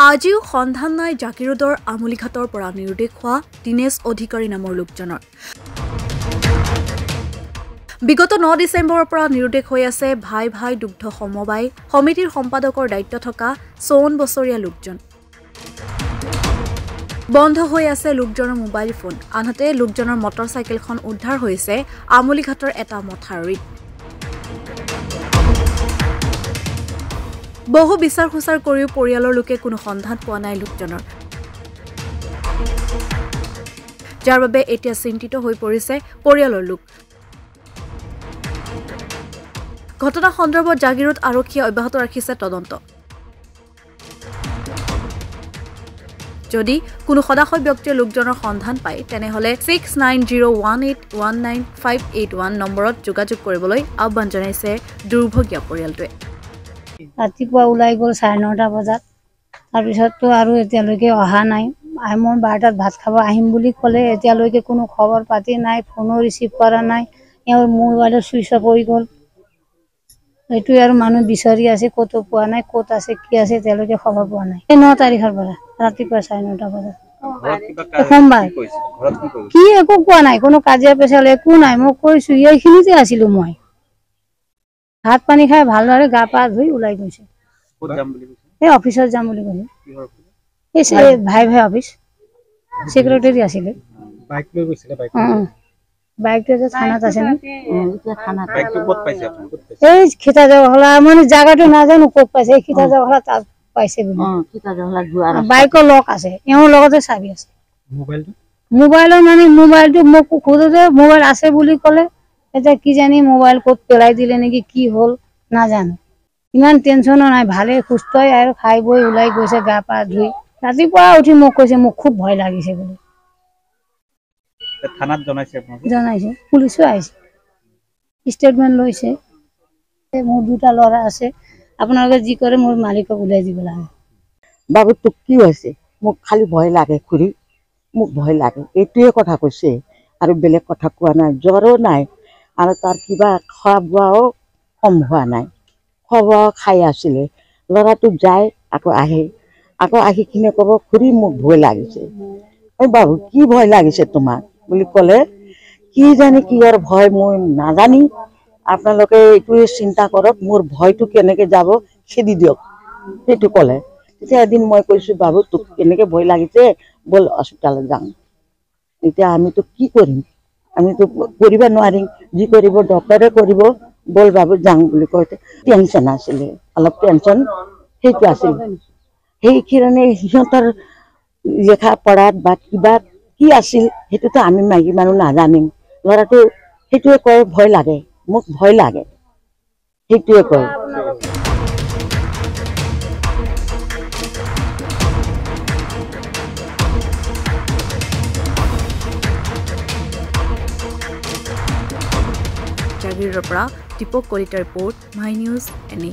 আজিও সন্ধান নাই জাকিৰোডৰ আমুলিঘাটৰ পৰা নিৰুদ্দেশ হোৱা দিনেশ অধিকাৰী নামৰ লোকজনৰ। বিগত 9 ডিচেম্বৰৰ পৰা নিৰুদ্দেশ হৈ আছে ভাই ভাই দুগ্ধ সমবায় সমিতিৰ সম্পাদকৰ দায়িত্ব থকা 54 বছৰীয়া লোকজন। বন্ধ হৈ আছে লোকজনৰ মোবাইল ফোন, আনহাতে লোকজনৰ মটৰচাইকেলখন উদ্ধাৰ হৈছে আমুলিঘাটৰ এটা মথাউৰিত। বহু বিচাৰ খোচাৰ কৰিও পৰিয়ালৰ লোকে কোনো সন্ধান পোৱা নাই লোকজনৰ, যাৰ বাবে এতিয়া চিন্তিত হৈ পৰিছে পৰিয়ালৰ লোক। ঘটনা সন্দৰ্ভত জাগিৰোড আৰক্ষীয়ে অব্যাহত ৰাখিছে তদন্ত। যদি কোনো সদাশয় ব্যক্তিয়ে লোকজনৰ সন্ধান পায় তেনেহলে 6901819581 নম্বৰত যোগাযোগ কৰিবলৈ আহ্বান জনাইছে দুৰ্ভগীয়া পৰিয়ালটোৱে। ৰাতিপুৱা ওলাই গ'ল 9:30 বজাত, তাৰপিছততো আৰু এতিয়ালৈকে অহা নাই। মই 12টাত ভাত খাব আহিম বুলি ক'লে, এতিয়ালৈকে কোনো খবৰ পাতি নাই, ফোনো ৰিচিভ কৰা নাই। এওঁৰ মোবাইলৰ চুইচ অফ হৈ গ'ল। এইটোৱে আৰু মানুহ বিচাৰি আছে, ক'তো পোৱা নাই, ক'ত আছে কি আছে এতিয়ালৈকে খবৰ পোৱা নাই। 9 তাৰিখৰ পৰা ৰাতিপুৱা 9:30 বজাত সোমবাৰ। কি একো পোৱা নাই, কোনো কাজিয়া পেচাল একো নাই। মই কৈছো এইখিনিতে আছিলো, মই ভাত পানী খাই ভালদৰে গা পা ধুই ওলাই গৈছে। এই অফিচত যাম বুলি কৈছে, এই ভাই ভাই অফিচ সেক্ৰেটাৰী আছিলে। বাইকটো যে থানাত আছে না, এই খিতা জহলা মানে জাগাটো নাজানো ক'ত পাইছে, এই খিতা জহলা তাত পাইছে বুলি। বাইকৰ লক আছে, এওঁৰ লগতে চাবি আছে। মোবাইলৰ মানে মোবাইলটো মোক সোধোতে মোবাইল আছে বুলি ক'লে। এতিয়া কি জানি মোবাইল ক'ত পেলাই দিলে নেকি, কি হ'ল নাজানো। ইমান টেনচনো নাই, ভালে সুস্থই আৰু খাই বৈ ওলাই গৈছে গা পা ধুই। ৰাতিপুৱা উঠি মোক কৈছে মোক খুব ভয় লাগিছে বুলি। থানাত জনাইছে, পুলিচো আহিছে, ষ্টেটমেণ্ট লৈছে। মোৰ 2টা ল'ৰা আছে, আপোনালোকে যি কৰে মোৰ মালিকক ওলাই দিব লাগে। বাবু তোক কি হৈছে? মোক খালি ভয় লাগে খুৰী, মোক ভয় লাগে, এইটোৱে কথা কৈছে আৰু বেলেগ কথা কোৱা নাই। জ্বৰো নাই আৰু তাৰ কিবা খোৱা বোৱাও কম হোৱা নাই। খোৱা বোৱাও খাই আছিলে। ল'ৰাটো যায় আকৌ আহি কিনে ক'ব খুৰী মোক ভয় লাগিছে। এই বাবু কি ভয় লাগিছে তোমাক বুলি ক'লে, কি জানি কিহৰ ভয় মই নাজানি, আপোনালোকে এইটোৱে চিন্তা কৰক, মোৰ ভয়টো কেনেকে যাব খেদি দিয়ক, সেইটো ক'লে। তেতিয়া এদিন মই কৈছো বাবু তোক কেনেকে ভয় লাগিছে, ব'ল হস্পিটালত যাম। এতিয়া আমিতো কি কৰিম, আমিতো কৰিব নোৱাৰিম, যি কৰিব ডক্টৰে কৰিব, ব'ল বাবু যাওঁ বুলি কওঁতে টেনচন আছিলে, অলপ টেনচন সেইটো আছিল। সেইকাৰণে সিহঁতৰ লেখা পঢ়াত বা কিবা কি আছিল সেইটোতো আমি মাইকী মানুহ নাজানিম। ল'ৰাটো সেইটোৱে কয় ভয় লাগে, মোক ভয় লাগে, সেইটোৱে কয়। জাগিৰোডৰ পৰা দীপক কলিতাৰ ৰিপৰ্ট, মাই নিউজ NA।